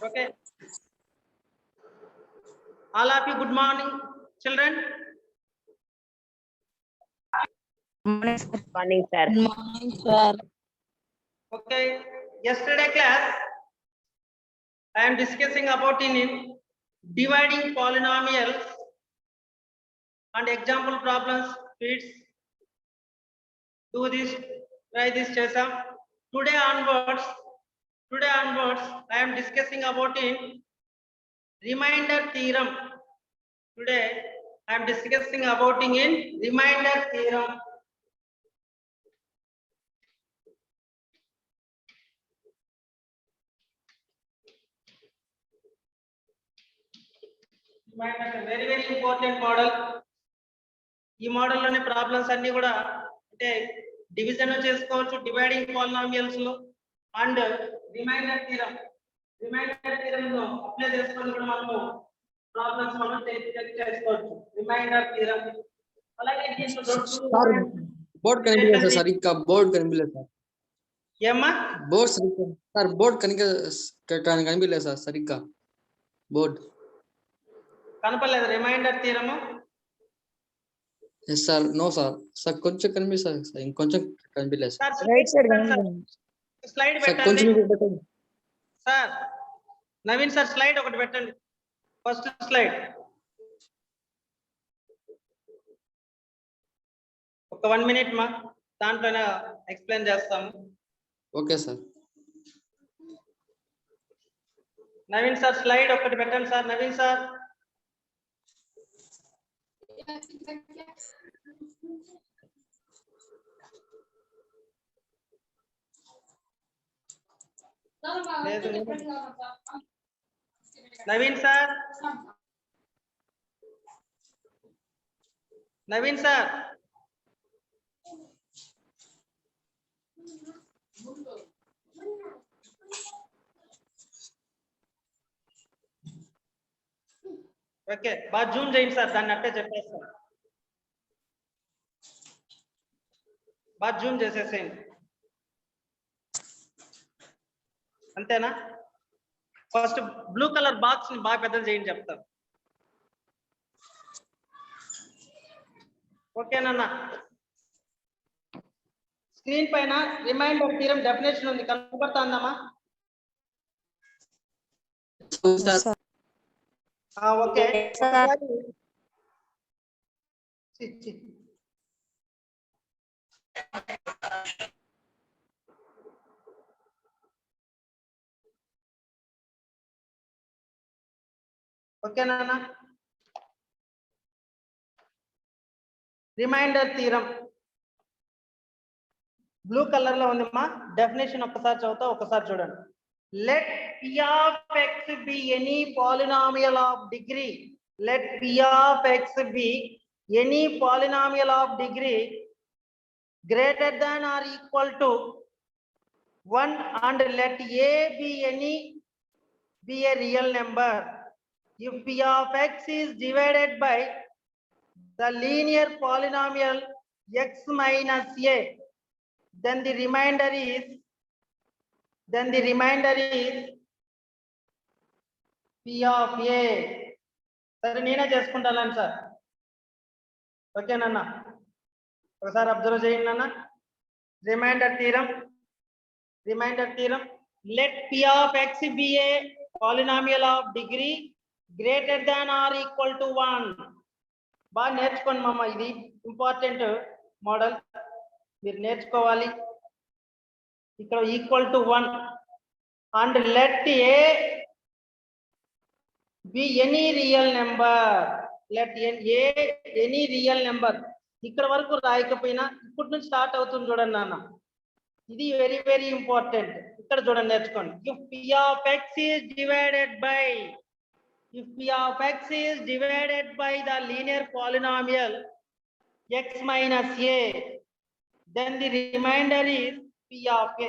Okay. All of you, good morning, children. Morning, sir. Morning, sir. Good morning, sir. Okay. Yesterday class, I am discussing about in dividing polynomials and example problems. Please do this. Try this, Chesa. Today onwards, I am discussing about in remainder theorem. Today, I am discussing about in remainder theorem. Very very important model. ఈ model లోనే problems అన్ని కూడా అంటే division చేసుకోవచ్చు, dividing polynomials లో and remainder theorem లో apply చేసుకొని కూడా మనము ప్రాబ్లమ్స్ మనం చెక్ చేసుకోవచ్చు. రిమైండర్ థీరం అలాగే దీంట్లో బోర్డ్ కనిపించలేదు సార్, సరిగ్గా బోర్డ్ కనిపించలేదు సార్. ఏమ్మా బోర్డ్ సరిగ్గా సార్, బోర్డ్ కనిపించలేదు సార్ సరిగ్గా. బోర్డ్ కనపడలేదు remainder theorem. Yes sir, no sir. Sir కొంచెం కనిపిస్తుంది సార్, ఇంకొంచెం కనిపించలేదు sir. Right side. Slide sir పెట్టండి కొంచెం పెట్టండి సార్. నవీన్ సార్ స్లైడ్ ఒకటి పెట్టండి. ఫస్ట్ స్లైడ్ ఒక 1 minute మా దాంట్లోనే ఎక్స్ప్లెయిన్ చేస్తాము. Okay sir. Naveen sir slide ఒకటి పెట్టండి sir. Naveen sir Naveen sir Naveen sir okay బాగా జూమ్ చేయండి సార్, దాన్ని అట్టే చెప్పేస్తాను. బాగా జూమ్ చేసేసేయండి, అంతేనా? ఫస్ట్ బ్లూ కలర్ బాక్స్ ని బాగా పెద్దది చేయండి చెప్తాను. ఓకేనన్నా? స్క్రీన్ పైన రిమైండర్ థీరం డెఫినేషన్ ఉంది, కనబడుతుందమ్మా? ఓకే ఓకేనా? రిమైండర్ థీరం బ్లూ కలర్ లో ఉందమ్మా. డెఫినేషన్ ఒక్కసారి చదువుతా, ఒకసారి చూడండి. Let P of x be any polynomial of degree. Let P of x be any polynomial of degree greater than or equal to 1 and let A be a real number. If P of x is divided by the linear polynomial x minus a, then the remainder is P of a. సరే నేనే చేసుకుంటాను sir. ఓకేనన్నా? ఒకసారి observe చేయండి అన్న. Remainder theorem let P of x be a polynomial of degree greater than or equal to 1. బాగా నేర్చుకోండి మామ, ఇది ఇంపార్టెంట్ మోడల్, మీరు నేర్చుకోవాలి. ఇక్కడ equal to 1 and let A be any real number. Let A any real number. ఇక్కడ వరకు రాయకపోయినా ఇప్పటి నుంచి స్టార్ట్ అవుతుంది చూడండి నాన్న, ఇది వెరీ వెరీ ఇంపార్టెంట్. ఇక్కడ చూడండి, నేర్చుకోండి. If P of x is divided by the linear polynomial x minus a, then the remainder is P of a.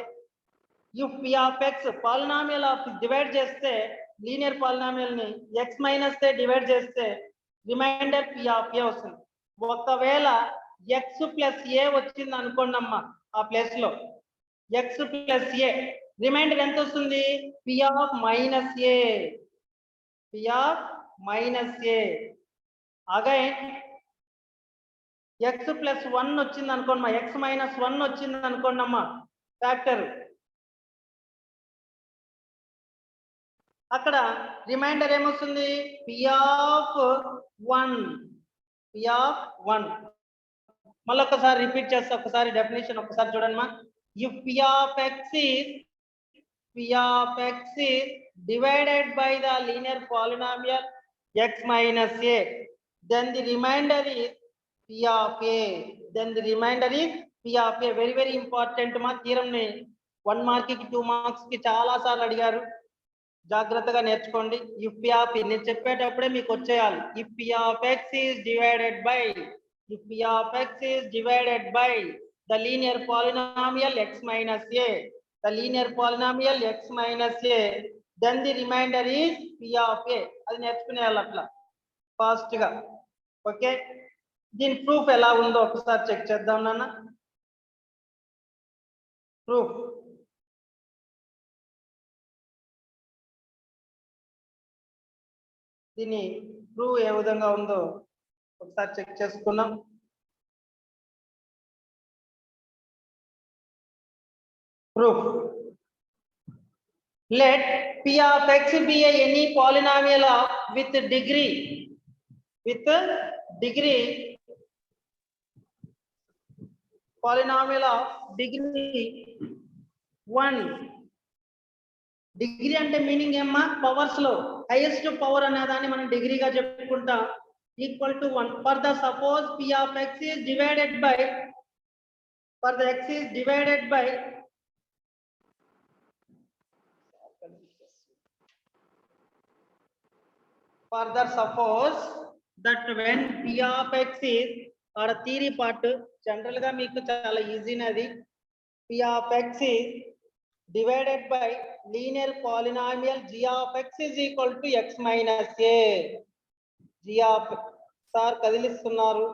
If P of x polynomial of divide చేస్తే linear polynomial ని x minus a divide చేస్తే reminder P of a వస్తుంది. ఒకవేళ x plus a వచ్చింది అనుకోండి అమ్మా, ఆ place లో x plus a రిమైండర్ ఎంత వస్తుంది? P of minus A, P of minus A. Again X plus 1 వచ్చింది అనుకోండి, ఎక్స్ మైనస్ 1 వచ్చింది అనుకోండి అమ్మా ఫ్యాక్టర్. అక్కడ రిమైండర్ ఏమొస్తుంది? P of 1, P of 1. మళ్ళీ ఒకసారి రిపీట్ చేస్తా, ఒకసారి డెఫినేషన్ ఒకసారి చూడండి మా. If P of X is, P of X is divided by the linear polynomial X minus A, then the remainder is p of a, then the remainder is p of a. very very important మా theorem ని 1 mark కి 2 marks కి చాలా సార్లు అడిగారు, జాగ్రత్తగా నేర్చుకోండి. If p of నేను చెప్పేటప్పుడే మీకు వచ్చేయాలి. If p of x is divided by, if p of x is divided by the linear polynomial x minus a, the linear polynomial x minus a, then the remainder is p of a. అది నేర్చుకునేయాలి అట్లా fast గా. Okay, దీని proof ఎలా ఉందో ఒకసారి check చేద్దాం నాన్న. Proof దీని ప్రూఫ్ ఏ విధంగా ఉందో ఒకసారి చెక్ చేసుకుందాం. Proof, let p of x be any polynomial of with degree, with degree, polynomial of degree 1. Degree అంటే మీనింగ్ ఏమ్మా? పవర్స్ లో హైయెస్ట్ పవర్ అనే దాన్ని మనం డిగ్రీగా చెప్పుకుంటాం. Equal to 1 for the suppose p of x is divided by, for the x is divided by, further suppose that when p of x is, ఆడ theory part general గా మీకు చాలా ఈజీనది. p of x is divided by linear polynomial g of x is equal to x minus a. g of sir కదిలిస్తున్నారు,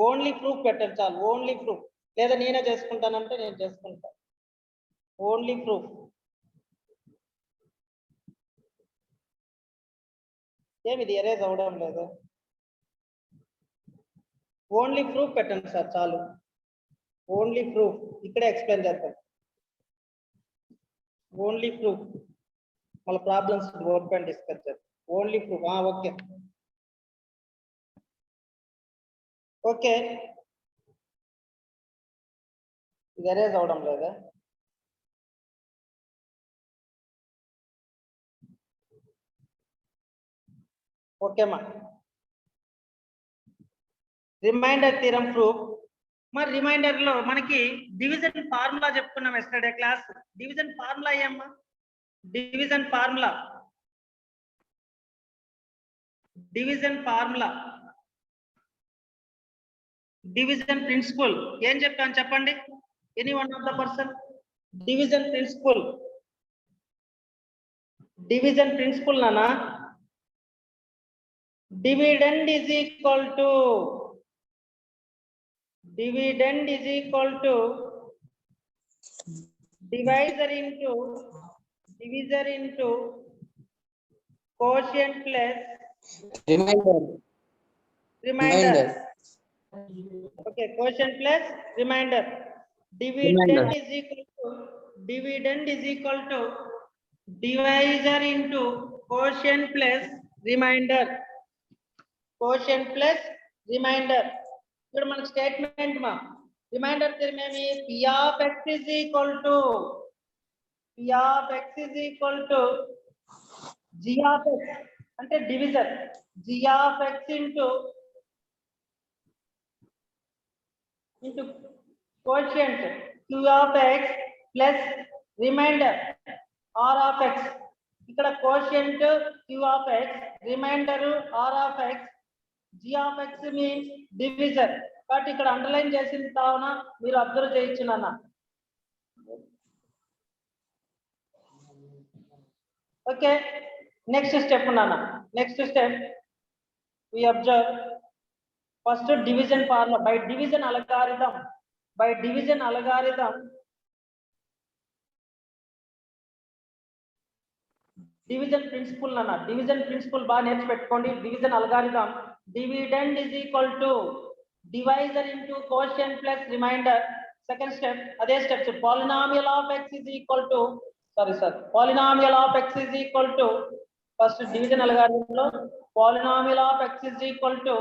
only proof పెట్టండి చాలు, only proof. లేదా నేనే చేసుకుంటానంటే నేను చేసుకుంటా, ఓన్లీ ప్రూఫ్. ఏమి ఇది ఎరేజ్ అవడం లేదు, ఓన్లీ ప్రూఫ్ పెట్టండి సార్ చాలు, ఓన్లీ ప్రూఫ్. ఇక్కడే ఎక్స్ప్లెయిన్ చేస్తాను, ఓన్లీ ప్రూఫ్. మళ్ళీ ప్రాబ్లమ్స్ వర్క్ అండ్ డిస్కస్ చేస్తాం. Only proof. ఓకే ఓకే, ఇది ఎరేజ్ అవడం లేదా? ఓకేమా, రిమైండర్ థీరం ప్రూఫ్. మరి రిమైండర్ లో మనకి డివిజన్ ఫార్ములా చెప్పుకున్నాం ఎస్టర్డే క్లాస్. డివిజన్ ఫార్ములా ఏమ్మా? Division formula, division formula, division principle ఏం చెప్పాను చెప్పండి, any one of the person. Division principle, division principle నానా, dividend is equal to, dividend is equal to divisor into, divisor into quotient plus Remainder. remainder. Okay, quotient plus remainder. Dividend Remainder. is equal to, dividend is equal to divisor into quotient plus remainder, quotient plus remainder. ఇప్పుడు మన statement మా reminder ఏమేమి? p of x is equal to, p of x is equal to g of x అంటే divisor, g of x into quotient q of x plus remainder r of x. ఇక్కడ quotient q of x, remainder r of x, g of x means divisor. కాబట్టి ఇక్కడ underline చేసిన కావున మీరు observe చేయొచ్చు నాన్న. Okay, next step నాన్న. Next step we observe first division formula by division algorithm. By division algorithm division principle అన్న, division principle బాగా నేర్చి పెట్టుకోండి. Division algorithm, dividend is equal to divisor into quotient plus remainder. Second step అదే steps. Polynomial of x is equal to polynomial of x is equal to first division అల్గారిథంలో polynomial of x is equal to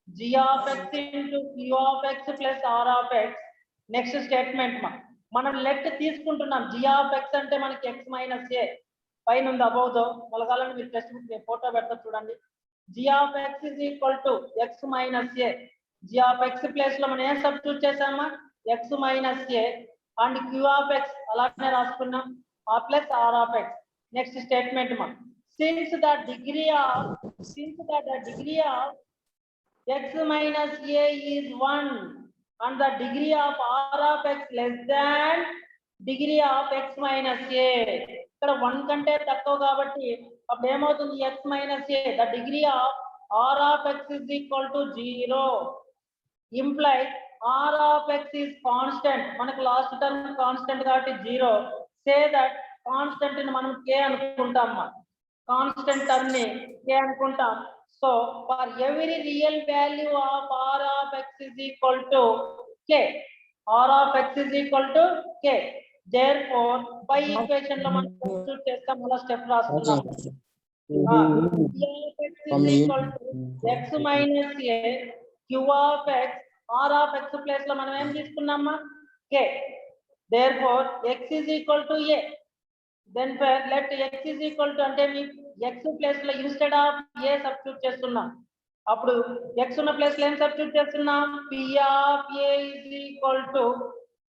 g of x into q of x plus r of x. Next statement మనం let తీసుకుంటున్నాం. g of x అంటే మనకి x minus a పైన ఉంది above మొలగాలని మీరు text book photo పెడతా చూడండి. g of x is equal to x minus a. g of x place లో మనం ఏం సబ్స్టిట్యూట్ చేసామా, x minus a and q of x అలానే రాసుకున్నాం, ఆ plus r of x. Next statement since the degree of x minus a is 1 and the degree of r of x less than degree of x minus a. ఇక్కడ 1 కంటే తక్కువ కాబట్టి అప్పుడు ఏమవుతుంది, x minus a, the degree of r of x is equal to 0 implies r of x is constant. మనకు last term constant కాబట్టి 0. Say that constant ని మనం k అనుకుంటాం, కాన్స్టెంట్ టర్మ్ ని k అనుకుంటాం. So for every real value of r of x is equal to k, r of x is equal to k. therefore పై equation లో మనం substitute చేస్తాం. మళ్ళీ స్టెప్ రాసుకుందాం. x minus a q of x r of x place లో మనం ఏం తీసుకున్నామా, k. therefore x is equal to a. then let x is equal to అంటే మీ x ప్లేస్ లో ఇన్స్టెడ్ ఆఫ్ a సబ్స్టిట్యూట్ చేస్తున్నాం. అప్పుడు x ఉన్న place లో ఏం సబ్స్టిట్యూట్ చేస్తున్నాం, p of a is equal to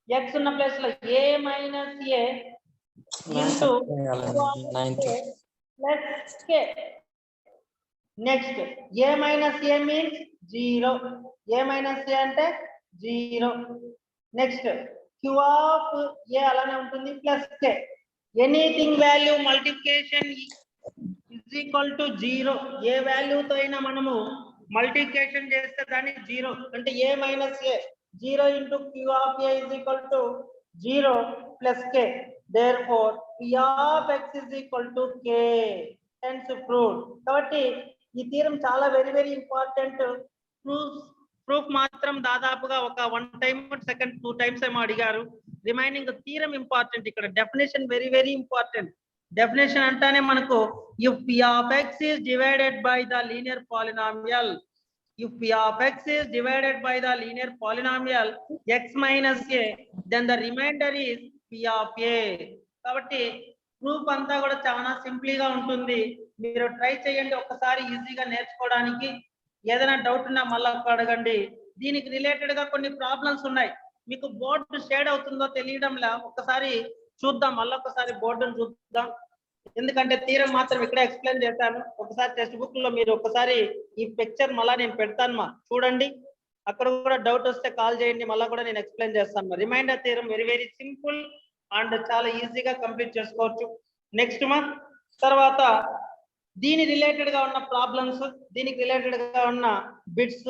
x ఉన్న ప్లేస్ లో a minus a into plus k. Next a minus a means 0, a minus a అంటే 0. నెక్స్ట్ q of a అలానే ఉంటుంది plus k. Anything value multiplication is equal to 0. ఏ వాల్యూతో అయినా మనము multiplication చేస్తే దాన్ని 0 అంటే a minus a 0 into q of a is equal to 0 plus k. therefore p of x is equal to k. hence proved. కాబట్టి ఈ theorem చాలా very important. Proof మాత్రం దాదాపుగా ఒక 1 టైం సెకండ్ 2 టైమ్స్ ఏమో అడిగారు. Remaining theorem important. ఇక్కడ definition very important. Definition అంటానే మనకు if p of x is divided by the linear polynomial, if p of x is divided by the linear polynomial x minus a, then the remainder is p of a. కాబట్టి proof అంతా కూడా చాలా simple గా ఉంటుంది. మీరు try చేయండి ఒకసారి ఈజీగా నేర్చుకోవడానికి. ఏదైనా డౌట్ ఉన్నా మళ్ళీ అడగండి. దీనికి రిలేటెడ్ గా కొన్ని ప్రాబ్లమ్స్ ఉన్నాయి. మీకు బోర్డు షేడ్ అవుతుందో తెలియడంలా ఒక్కసారి చూద్దాం, మళ్ళీ ఒకసారి బోర్డును చూద్దాం. ఎందుకంటే థీరం మాత్రం ఇక్కడ ఎక్స్ప్లెయిన్ చేశాను. ఒకసారి టెక్స్ట్ బుక్ లో మీరు ఒకసారి ఈ పిక్చర్ మళ్ళా నేను పెడతాను చూడండి. అక్కడ కూడా డౌట్ వస్తే కాల్ చేయండి, మళ్ళీ కూడా నేను ఎక్స్ప్లెయిన్ చేస్తాను. Remainder theorem very simple and చాలా ఈజీగా కంప్లీట్ చేసుకోవచ్చు. నెక్స్ట్ తర్వాత దీని రిలేటెడ్ గా ఉన్న ప్రాబ్లమ్స్, దీనికి రిలేటెడ్ గా ఉన్న బిట్స్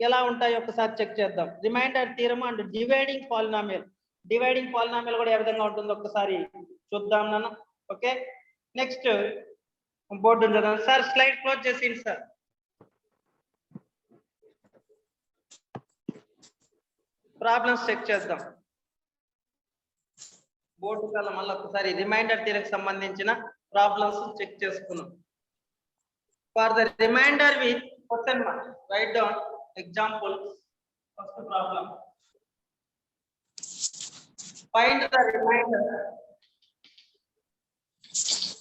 ఎలా ఉంటాయో ఒకసారి చెక్ చేద్దాం. Remainder theorem and dividing polynomial కూడా ఏ విధంగా ఉంటుందో ఒకసారి చూద్దాం నాన్న. ఓకే, నెక్స్ట్ బోర్డు చదవండి సార్. స్లైడ్ క్లోజ్ చేసింది సార్. ప్రాబ్లమ్స్ చెక్ చేద్దాం. బోర్డు కల్లా మళ్ళీ ఒకసారి రిమైండర్ థీరంకి సంబంధించిన ప్రాబ్లమ్స్ చెక్ చేసుకున్నాం. For the remainder with question mark write down examples. First problem, find the remainder,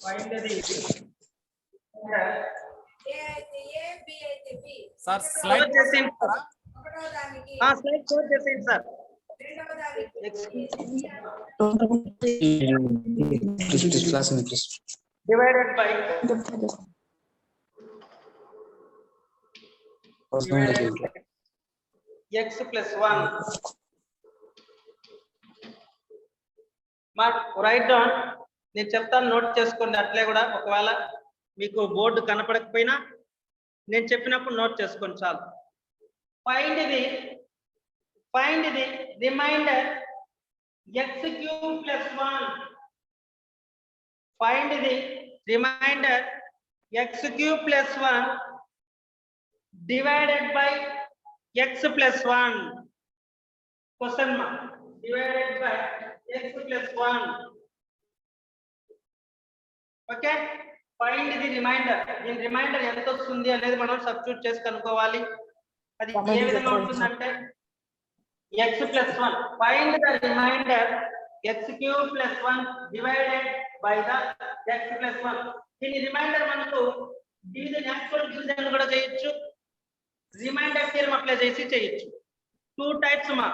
find the remainder. Sir, slide చేసేయండి సార్. స్లైడ్ కోడ్ చేసేయండి sir. divided by x plus 1. Mark write down. నేను చెప్తాను, note చేసుకోండి. అట్లే కూడా ఒకవేళ మీకు board కనపడకపోయినా నేను చెప్పినప్పుడు నోట్ చేసుకోండి చాలు. Find the remainder x cube plus 1. Find the remainder x cube plus 1 divided by x plus 1. Question mark. Divided by x plus 1. Okay, find the remainder. దీని రిమైండర్ ఎంత వస్తుంది అనేది మనం సబ్స్టిట్యూట్ చేసి కనుక్కోవాలి. అది ఏ విధంగా ఉంటుందంటే x plus 1. Find the remainder x cube plus 1 divided by the x plus 1. దీని రిమైండర్ మనకు డివిజన్ యాక్చువల్ డివిజన్ కూడా చేయొచ్చు, రిమైండర్ థియరం అప్లై చేసి చేయొచ్చు. టూ టైప్స్ మా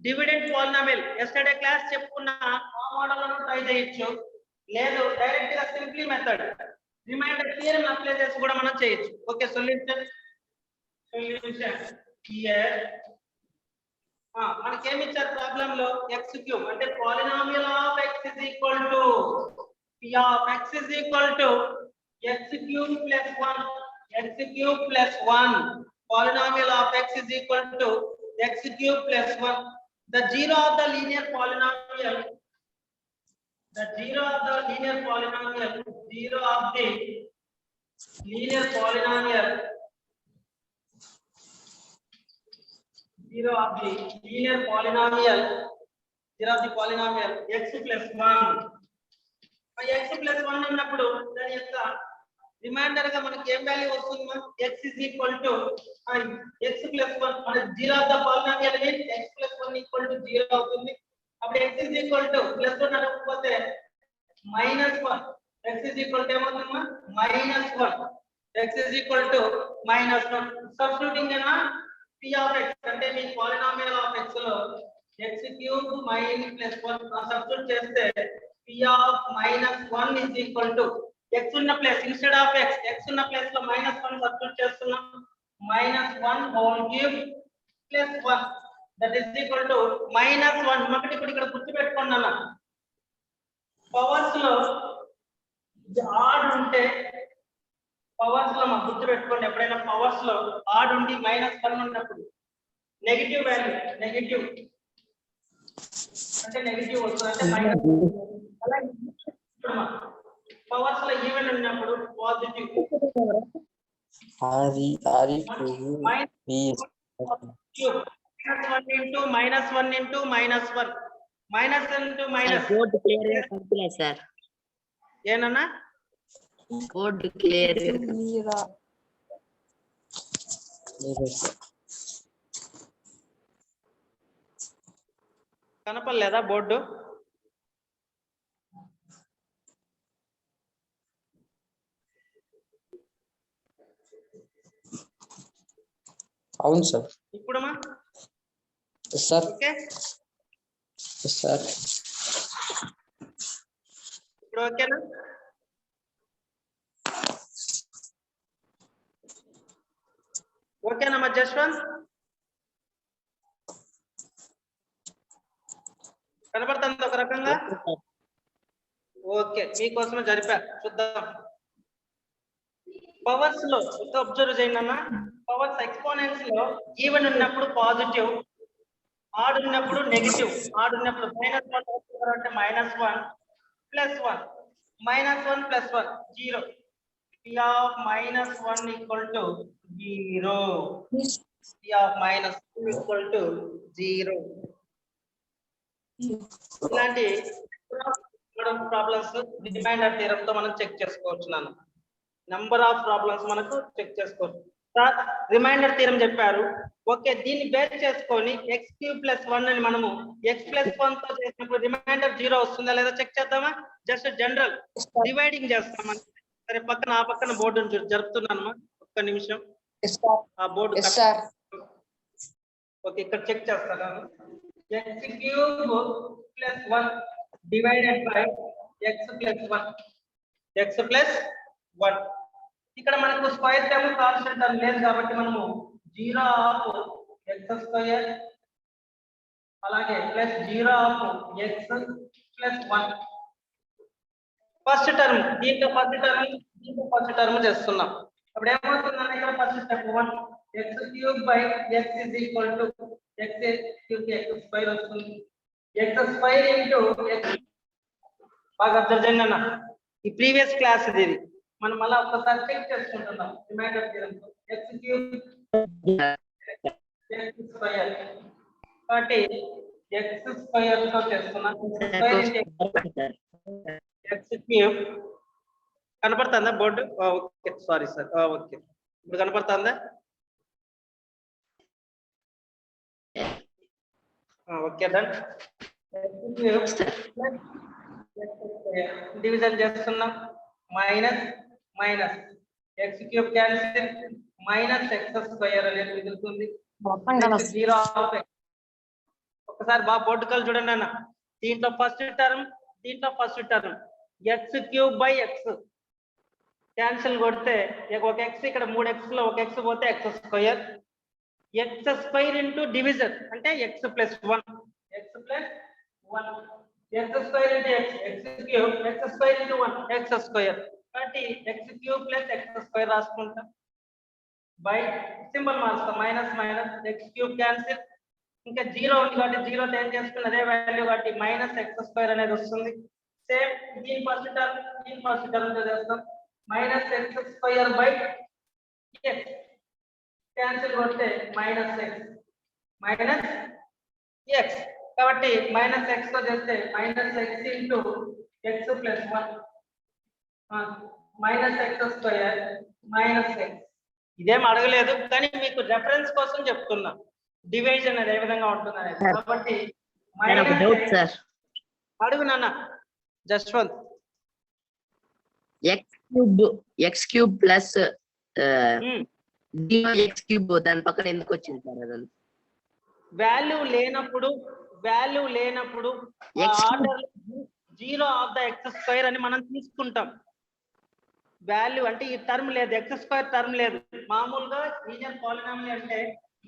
డివిడెంట్ పాలినామియల్ ఎస్టర్డే క్లాస్ చెప్పుకున్న ఆ మోడల్ లను ట్రై చేయొచ్చు, లేదు డైరెక్ట్ గా simply method remainder theorem apply చేసి కూడా మనం చేయొచ్చు. ఓకే, సొల్యూషన్ హియర్ మనకి ఏమి ఇచ్చారు ప్రాబ్లం లో x క్యూబ్ అంటే polynomial of x is equal to p of x is equal to x cube plus 1 x cube plus 1. Polynomial of x is equal to x cube plus 1. The zero of the linear polynomial, the zero of the linear polynomial, zero of the linear polynomial, zero of the linear polynomial, zero of the polynomial x plus 1. x plus 1 అన్నప్పుడు దాని యొక్క reminder గా మనకి ఏం value వస్తుంది? x is equal to x plus 1. మన zero of the polynomial means x plus 1 equal to 0 అవుతుంది. అప్పుడు x is equal to plus 1 అనకపోతే -1. x is equal to ఏమవుతుందమ్మా? -1. x is equal to -1. Substituting అయినా p of x అంటే మీ polynomial of x లో x cube minus plus 1 substitute చేస్తే p of -1 is equal to x ఉన్న place instead of x ఉన్న place లో -1 substitute చేస్తున్నాం. -1 whole cube plus 1 that is equal to -1. మనకి ఇప్పుడు ఇక్కడ గుర్తు పెట్టుకోండి అన్న, పవర్స్ లో ఆడ్ ఉంటే పవర్స్ లో మనం గుర్తు పెట్టుకోండి, ఎప్పుడైనా పవర్స్ లో ఆడ్ ఉండి -1 ఉన్నప్పుడు నెగటివ్ వాల్యూ, నెగటివ్ అంటే నెగటివ్ వస్తుంది అంటే మైనస్. అలాగే పవర్స్ లో ఈవెన్ ఉన్నప్పుడు positive. -1 into -1 into -1 minus into minus. Board clear గా కనిపించలేదు సార్. ఏనన్నా బోర్డ్ క్లియర్ కనపడలేదా బోర్డు? అవును సార్. ఇప్పుడమ్మా సార్ ఓకే, సార్ ఇప్పుడు ఓకేనా? ఓకేనమ్మా జశ్వంత్, కనబడుతుంది ఒక రకంగా? ఓకే, మీకోసమే జరిపా, చూద్దాం. పవర్స్ లో అబ్జర్వ్ చేయండి అన్న, పవర్స్ ఎక్స్పోనెంట్స్ లో ఈవెన్ ఉన్నప్పుడు పాజిటివ్, ఆడ్ ఉన్నప్పుడు నెగటివ్. ఆడ్ ఉన్నప్పుడు -1 అంటే -1 plus 1 -1 plus 1 0. p of -1 equal to 0. p of -2 equal to 0. ఇలాంటి ప్రాబ్లమ్స్ రిమైండర్ థియరం తో మనం చెక్ చేసుకోవచ్చు. నాన్న నంబర్ ఆఫ్ ప్రాబ్లమ్స్ మనకు చెక్ చేసుకోవచ్చు. రిమైండర్ థియరం చెప్పారు. ఓకే, దీన్ని బేస్ చేసుకొని x cube plus 1 అని మనము x plus 1 తో చేసినప్పుడు రిమైండర్ 0 వస్తుందా లేదా చెక్ చేద్దామా? జస్ట్ జనరల్ డివైడింగ్ చేస్తాం. సరే, పక్కన ఆ పక్కన బోర్డు జరుపుతున్నాను, ఒక్క నిమిషం. ఆ బోర్డు ఓకే, ఇక్కడ చెక్ చేస్తాను. x cube plus 1 divided by x plus 1. x plus 1 ఇక్కడ మనకు స్క్వేర్ టర్మ్ కాన్స్టెంట్ టర్మ్ లేదు కాబట్టి మనము 0 ఆఫ్ x స్క్వేర్ అలాగే plus 0 of x plus 1 first term, దీంట్లో ఫస్ట్ టర్మ్, దీంట్లో ఫస్ట్ టర్మ్ చేస్తున్నాం. అప్పుడు ఏమవుతుందంటే ఇక్కడ first step 1 x cube by x is equal to x cube x square వస్తుంది. x స్క్వేర్ ఇంటూ x బాగా అబ్జర్వ్ చేయండి అన్న, ఈ ప్రీవియస్ క్లాస్ ఇది మనం మళ్ళీ ఒక్కసారి చెక్ చేసుకుంటున్నాం remainder theorem x cube x square కాబట్టి ఎక్స్ స్క్వేర్ తో చేస్తున్నాం ఎక్స్ క్యూబ్ కనపడుతుందా board okay sorry sir okay ఇప్పుడు కనపడుతుందా ఓకే డన్ డివిజన్ చేస్తున్నాం minus minus x cube cancel minus x square అనేది మిగులుతుంది జీరో ఆఫ్ ఎక్స్ ఒకసారి బాగా బోర్డు చూడండి అన్న దీంట్లో first term X cube by X cancel కొడితే ఒక ఎక్స్ ఇక్కడ 3 ఎక్స్ లో ఒక ఎక్స్ పోతే ఎక్స్ స్క్వేర్ ఇంటూ డివిజన్ అంటే x plus 1 x square into x cube x square into 1 x square కాబట్టి x cube plus x square రాసుకుంటాం by symbol మార్చుతాం minus minus x cube cancel ఇంకా zero ఉంది కాబట్టి జీరో చేంజ్ చేసుకుని అదే value కాబట్టి మైనస్ ఎక్స్ స్క్వేర్ అనేది వస్తుంది సేమ్ దీని ఫస్ట్ టర్మ్ చేస్తాం minus x square by X cancel కొడితే మైనస్ ఎక్స్ కాబట్టి మైనస్ ఎక్స్ తో చేస్తే minus X into X plus 1 minus x square minus X ఇదేం అడగలేదు కానీ మీకు రెఫరెన్స్ కోసం చెప్తున్నా డివిజన్ అనేది ఏ విధంగా ఉంటుంది అనేది కాబట్టి సార్ అడుగు నాన్న Jaswanth x cube plus x cube దాని పక్కన ఎందుకు వచ్చింది సార్ అదంతా వాల్యూ లేనప్పుడు order zero of the x square అని మనం తీసుకుంటాం వాల్యూ అంటే ఈ టర్మ్ లేదు ఎక్స్ స్క్వేర్ టర్మ్ లేదు మామూలుగా లీనియర్ పాలినామియల్ అంటే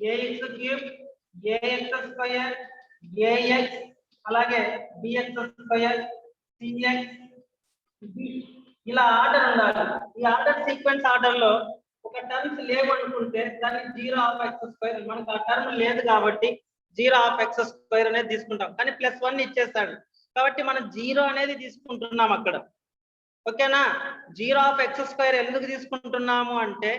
a x cube a x square a x అలాగే బిఎక్స్ స్క్వేర్ సిఎక్స్ ఇలా ఆర్డర్ ఉండాలి ఈ ఆర్డర్ సీక్వెన్స్ ఆర్డర్ లో ఒక టర్మ్స్ లేవనుకుంటే దానికి జీరో ఆఫ్ ఎక్స్ స్క్వేర్ మనకు ఆ టర్మ్ లేదు కాబట్టి జీరో ఆఫ్ ఎక్స్ స్క్వేర్ అనేది తీసుకుంటాం కానీ ప్లస్ 1 ఇచ్చేస్తాడు కాబట్టి మనం జీరో అనేది తీసుకుంటున్నాం అక్కడ ఓకేనా జీరో ఆఫ్ ఎక్స్ స్క్వేర్ ఎందుకు తీసుకుంటున్నాము అంటే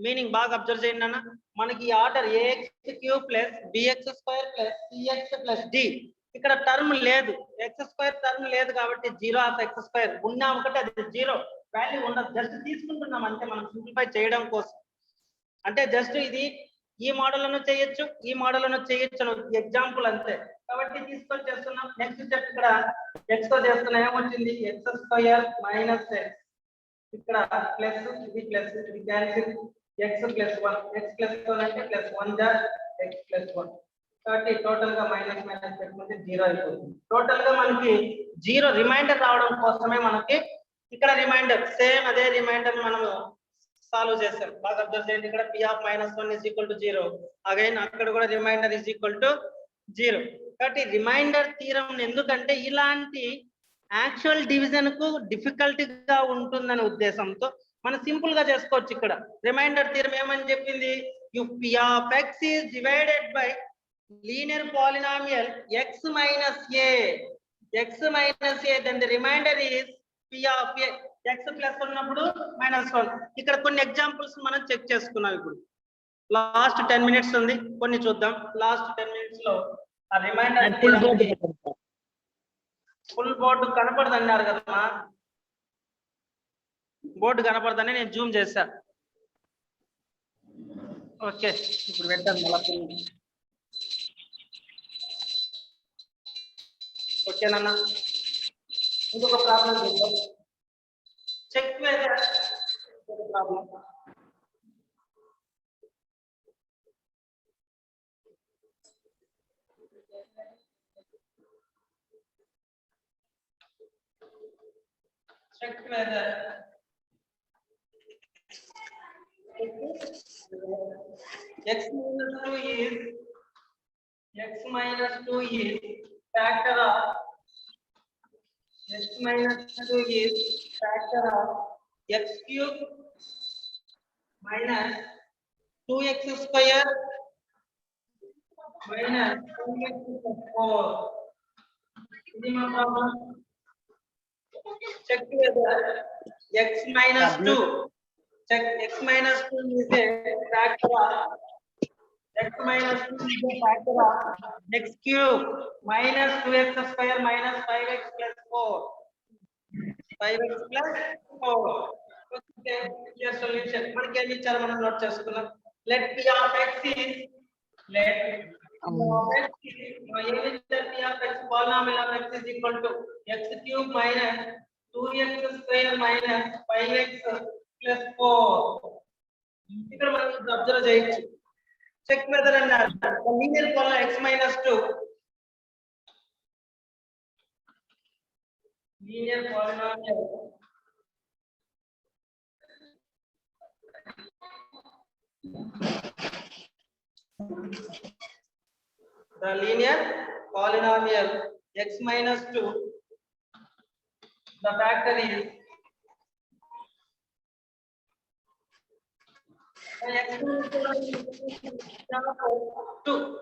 మీనింగ్ బాగా అబ్జర్వ్ చేయండి అన్న మనకి ఈ order a x cube plus b x square plus c x plus D ఇక్కడ టర్మ్ లేదు ఎక్స్ స్క్వేర్ టర్మ్ లేదు కాబట్టి జీరో ఆఫ్ ఎక్స్ స్క్వేర్ ఉన్నా ఒకటి అది జీరో వాల్యూ ఉండదు జస్ట్ తీసుకుంటున్నాం అంటే మనం సింప్లిఫై చేయడం కోసం అంటే జస్ట్ ఇది ఈ మోడల్లోనూ చేయొచ్చు ఈ మోడల్లోనూ చేయొచ్చు ఎగ్జాంపుల్ అంతే కాబట్టి తీసుకొని చేస్తున్నాం నెక్స్ట్ స్టెప్ ఇక్కడ ఎక్స్ తో చేస్తున్నా ఏమొచ్చింది ఎక్స్ స్క్వేర్ మైనస్ ఎక్స్ ఇక్కడ ప్లస్ ఇది ప్లస్ ఇది cancel X plus 1 X plus 1 అంటే ప్లస్ 1 జా ఎక్స్ ప్లస్ 1 కాబట్టి టోటల్ గా మైనస్ మైనస్ పెట్టుకుంటే జీరో అయిపోతుంది టోటల్ గా మనకి జీరో రిమైండర్ రావడం కోసమే మనకి ఇక్కడ రిమైండర్ సేమ్ అదే రిమైండర్ మనము సాల్వ్ చేస్తాం బాగా అబ్జర్వ్ చేయండి ఇక్కడ p of -1 is equal to 0 again అక్కడ కూడా రిమైండర్ is equal to 0 కాబట్టి రిమైండర్ థీరం ఎందుకంటే ఇలాంటి యాక్చువల్ డివిజన్ కు డిఫికల్టీ గా ఉంటుందనే ఉద్దేశంతో మనం సింపుల్ గా చేసుకోవచ్చు ఇక్కడ రిమైండర్ థీరం ఏమని చెప్పింది if p of x is divided by linear polynomial x minus a then the remainder is p of a x plus ఉన్నప్పుడు -1 ఇక్కడ కొన్ని ఎగ్జాంపుల్స్ మనం చెక్ చేసుకున్నాం ఇప్పుడు లాస్ట్ 10 మినిట్స్ ఉంది కొన్ని చూద్దాం లాస్ట్ 10 మినిట్స్ లో ఆ రిమైండర్ ఫుల్ బోర్డు కనపడదు అన్నారు కదా బోర్డు కనపడదని నేను జూమ్ చేశా ఓకే ఇప్పుడు పెట్టాను మళ్ళీ ఓకేనా ఇంకొక ప్రాబ్లం చూద్దాం check whether problem check whether x minus 2 is factor of x cube minus 2x square minus 2x plus 4 ఇది మా problem check whether x minus 2, check x minus 2 is a factor of x minus 2 is a factor of x cube minus 2x square minus 5x plus 4. 5x plus 4. Okay, your solution. మనకి ఏమి ఇచ్చారు మనం note చేసుకున్నాం. Let p of x is let p of x is p of x polynomial of x is equal to x cube minus 2x square minus 5x plus 4. ఇక్కడ మనం observe చేయొచ్చు. Check whether అన్నారు linear polynomial x minus 2 linear polynomial the linear polynomial x minus 2, the factor is x minus 2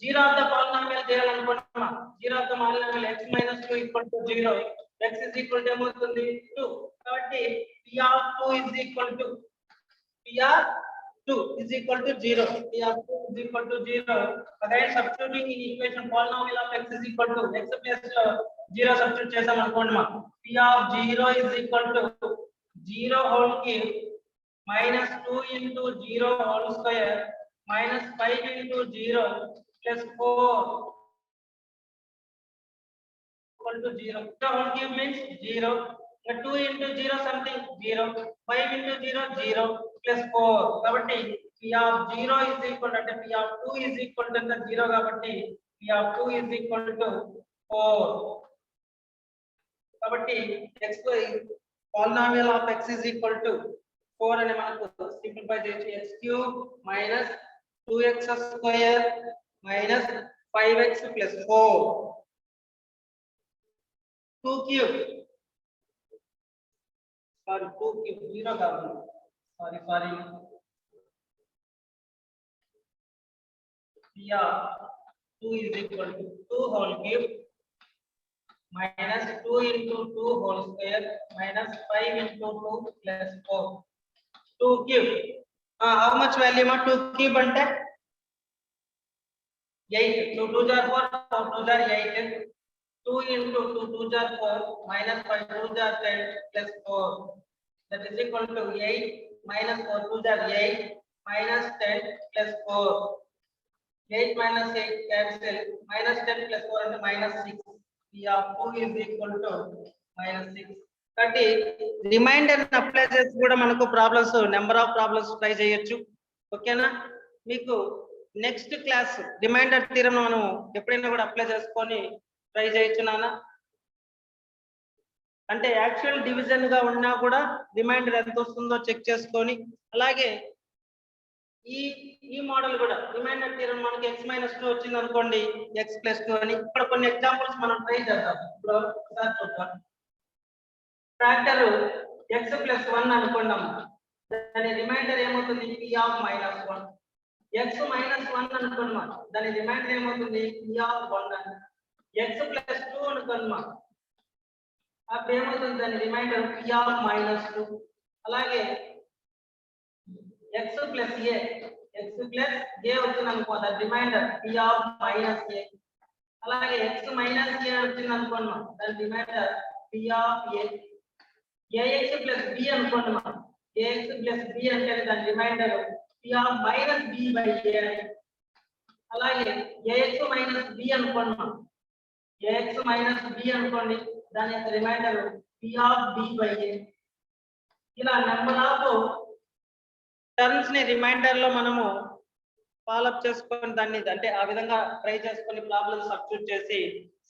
0 of the polynomial చేయాలనుకుంటున్నామా 0 of the polynomial x minus 2 equal to 0 x is equal to ఏమవుతుంది 2 కాబట్టి p of 2 is equal to p of 2 is equal to 0 p of 2 is equal to 0 again substituting in equation polynomial of x is equal to x plus 0 substitute చేసాం అనుకోండి p of 0 is equal to 0 whole cube minus 2 into 0 whole square minus 5 into 0 plus 4 equal to 0. The whole cube means 0. 2 into 0 something 0. 5 into 0 0 plus 4. కాబట్టి p of 0 is equal to p of 2 is equal to 0 కాబట్టి p of 2 is equal to 4. కాబట్టి x polynomial of x is equal to 4 అని మనకు simplify చేయొచ్చు x cube minus 2x square minus 5x plus 4 2 cube sorry 2 cube 0 కాదు sorry p of 2 is equal to 2 whole cube minus 2 into 2 whole square minus 5 into 2 plus 4 2 cube how much value ma 2 cube ante 8 2 2 are 4 4 2 are 8 2 into 2 2 are 4 minus 5 2 are 10 plus 4 that is equal to 8 minus 4 2 are 8 minus 10 plus 4 8 minus 8 cancel minus 10 plus 4 and minus 6 p of 2 is equal to minus 6 కాబట్టి reminder apply చేసి కూడా మనకు problems number of problems try చేయొచ్చు ఓకేనా మీకు next class reminder theorem మనం ఎప్పుడైనా కూడా అప్లై చేసుకొని ట్రై చేయొచ్చు నాన్న అంటే యాక్చువల్ డివిజన్ గా ఉన్నా కూడా రిమైండర్ ఎంత వస్తుందో చెక్ చేసుకొని అలాగే ఈ మోడల్ కూడా రిమైండర్ థీరం మనకి x - 2 వచ్చింది అనుకోండి x + 2 అని ఇక్కడ కొన్ని ఎగ్జాంపుల్స్ మనం ట్రై చేద్దాం ఇప్పుడు ఒకసారి చూద్దాం ఫ్యాక్టర్ x + 1 అనుకుందాం దాని రిమైండర్ ఏమవుతుంది p of -1 x - 1 అనుకుందాం దాని రిమైండర్ ఏమవుతుంది p of 1 x + 2 అనుకుందాం అప్పుడు ఏమవుతుంది దాని రిమైండర్ p of -2 అలాగే x + a వచ్చింది అనుకో దాని రిమైండర్ p of -a అలాగే x - a వచ్చింది అనుకున్నాం దాని reminder p of a ax + b అనుకున్నాం ax + b అంటే దాని రిమైండర్ p of -b/a అలాగే ax - b అనుకున్నాం ax - b అనుకోండి దాని యొక్క రిమైండర్ p of b/a ఇలా నెంబర్ ఆఫ్ టర్మ్స్ ని రిమైండర్ లో మనము ఫాలోఅప్ చేసుకొని దాన్ని అంటే ఆ విధంగా ట్రై చేసుకొని ప్రాబ్లమ్స్ సబ్స్టిట్యూట్ చేసి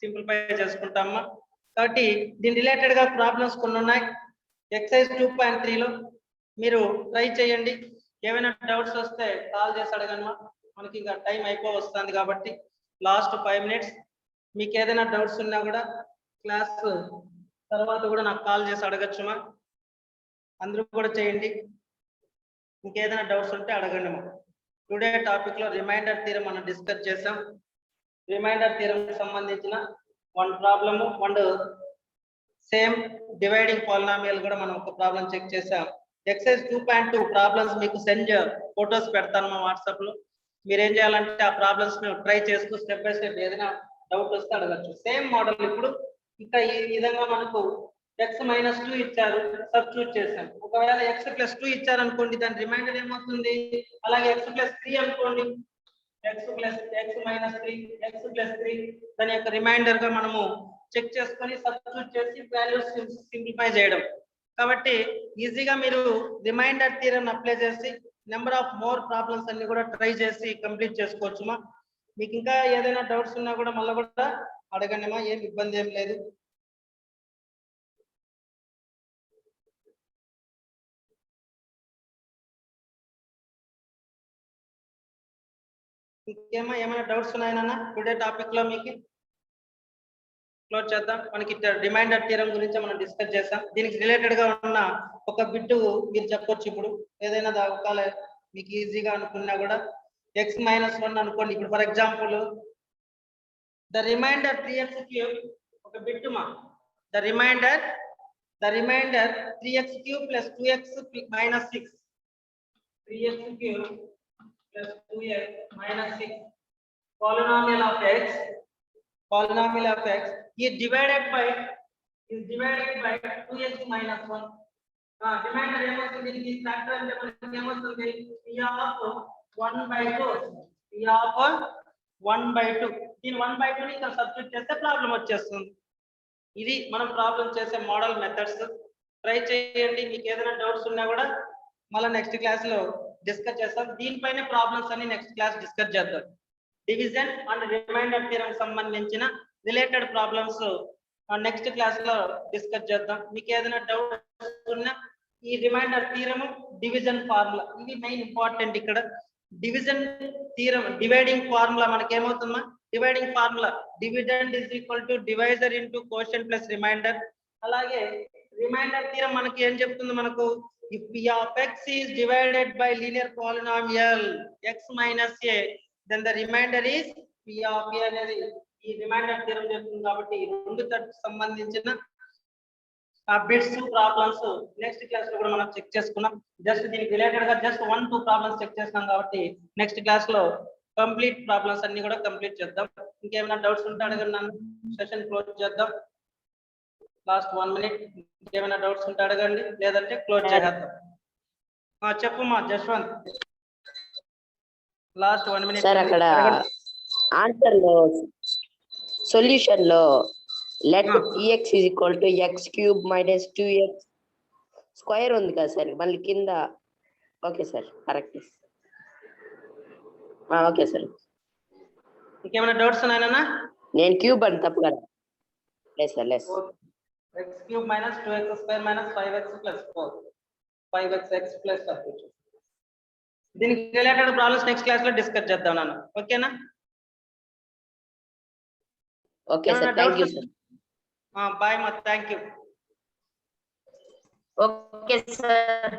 సింప్లిఫై చేసుకుంటామా కాబట్టి దీని రిలేటెడ్ గా ప్రాబ్లమ్స్ కొన్ని ఉన్నాయి ఎక్సర్సైజ్ 2.3 లో మీరు ట్రై చేయండి ఏమైనా డౌట్స్ వస్తే కాల్ చేసి అడగండి మనకి ఇంకా టైం అయిపోవస్తుంది కాబట్టి లాస్ట్ 5 minutes మీకు ఏదైనా డౌట్స్ ఉన్నా కూడా క్లాస్ తర్వాత కూడా నాకు కాల్ చేసి అడగచ్చుమా అందరూ కూడా చేయండి ఇంకేదైనా డౌట్స్ ఉంటే అడగండి మా టుడే టాపిక్ లో రిమైండర్ థీరం మనం డిస్కస్ చేసాం రిమైండర్ థీరం సంబంధించిన 1 ప్రాబ్లము 1 సేమ్ డివైడింగ్ పాలినామియల్ కూడా మనం ఒక ప్రాబ్లం చెక్ చేసాం. ఎక్సైజ్ 2.2 ప్రాబ్లమ్స్ మీకు సెండ్ ఫొటోస్ పెడతాను మా వాట్సాప్ లో. మీరు ఏం చేయాలంటే ఆ ప్రాబ్లమ్స్ ట్రై చేస్తూ స్టెప్ బై స్టెప్ ఏదైనా డౌట్ వస్తే అడగచ్చు. సేమ్ మోడల్ ఇప్పుడు ఇంకా ఈ విధంగా మనకు x-2 ఇచ్చారు, సబ్స్టిట్యూట్ చేసాం. ఒకవేళ x+2 ఇచ్చారు అనుకోండి, దాని రిమైండర్ ఏమవుతుంది? అలాగే x+3 అనుకోండి, x-3 దాని యొక్క రిమైండర్ గా మనము చెక్ చేసుకొని సబ్స్టిట్యూట్ చేసి వాల్యూస్ సింప్లిఫై చేయడం. కాబట్టి ఈజీగా మీరు రిమైండర్ థియరం అప్లై చేసి నెంబర్ ఆఫ్ మోర్ ప్రాబ్లమ్స్ అన్ని కూడా ట్రై చేసి కంప్లీట్ చేసుకోవచ్చు మా. మీకు ఇంకా ఏదైనా డౌట్స్ ఉన్నా కూడా మళ్ళీ కూడా అడగండి మా, ఏం ఇబ్బంది ఏం లేదు. ఇంకేమో ఏమైనా డౌట్స్ ఉన్నాయన్నా టుడే టాపిక్ లో మీకు? క్లోజ్ చేద్దాం. మనకి రిమైండర్ థియరం గురించి మనం డిస్కస్ చేస్తాం. దీనికి రిలేటెడ్ గా ఉన్న ఒక బిట్ మీరు చెప్పొచ్చు. ఇప్పుడు ఏదైనా ఒకవేళ మీకు ఈజీగా అనుకున్నా కూడా x-1 అనుకోండి. ఇప్పుడు for example the remainder 3x³ ఒక బిట్ మా. The remainder 3x³ + 2x - 6 3x³ + 2x - 6 polynomial of x is divided by 2x - 1. Reminder ఏమవుతుంది? దీనికి ఫ్యాక్టర్ అంటే మనకి ఏమవుతుంది? p of 1/2 దీని 1/2 ని ఇక్కడ సబ్స్టిట్యూట్ చేస్తే ప్రాబ్లం వచ్చేస్తుంది. ఇది మనం ప్రాబ్లం చేసే మోడల్ మెథడ్స్. ట్రై చేయండి. మీకు ఏదైనా డౌట్స్ ఉన్నా కూడా మళ్ళీ నెక్స్ట్ క్లాస్ లో డిస్కస్ చేస్తాం. దీనిపైన ప్రాబ్లమ్స్ అన్ని నెక్స్ట్ క్లాస్ డిస్కస్ చేద్దాం. డివిజన్ అండ్ రిమైండర్ థియరం సంబంధించిన రిలేటెడ్ ప్రాబ్లమ్స్ నెక్స్ట్ క్లాస్ లో డిస్కస్ చేద్దాం. మీకు ఏదైనా డౌట్స్ ఉన్నా ఈ రిమైండర్ థియరం, డివిజన్ ఫార్ములా ఇవి మెయిన్ ఇంపార్టెంట్. ఇక్కడ డివిజన్ థియరం, డివైడింగ్ ఫార్ములా మనకి ఏమవుతుందా? Dividing formula dividend is equal to divisor into quotient plus remainder. అలాగే రిమైండర్ థియరం మనకి ఏం చెప్తుంది? మనకు if p of x is divided by linear polynomial x minus a, then the remainder is p of a అనేది ఈ remainder theorem చెప్తుంది. కాబట్టి ఈ రెండు సంబంధించిన బిట్స్ ప్రాబ్లమ్స్ నెక్స్ట్ క్లాస్ లో కూడా మనం చెక్ చేసుకున్నాం. జస్ట్ దీనికి రిలేటెడ్ గా జస్ట్ 1-2 ప్రాబ్లమ్స్ చెక్ చేస్తాం. కాబట్టి నెక్స్ట్ క్లాస్ లో కంప్లీట్ ప్రాబ్లమ్స్ అన్ని కూడా కంప్లీట్ చేద్దాం. ఇంకేమైనా డౌట్స్ ఉంటే అడగండి. నన్ను సెషన్ క్లోజ్ చేద్దాం. Last 1 minute. ఇంకేమైనా డౌట్స్ ఉంటే అడగండి, లేదంటే క్లోజ్ చేద్దాం. చెప్పు మా జశ్వంత్. Last 1 minute. సార్ అక్కడ ఆన్సర్ లో సొల్యూషన్ లో let ex = x³ - 2x square ఉంది కదా సార్, మళ్ళీ కింద. Okay sir, correct. Okay sir. ఇంకేమైనా డౌట్స్ ఉన్నాయన్నా? నేను క్యూబ్ అని తప్పు కదా? లేదు సార్, లేదు. x³ - 2x² - 5x + 4 5xx plus substitute. దీనికి రిలేటెడ్ ప్రాబ్లమ్స్ నెక్స్ట్ క్లాస్ లో డిస్కస్ చేద్దాం నాన్న. ఓకేనా? Okay sir, thank you sir. Bye మా, థ్యాంక్ యూ. Okay sir.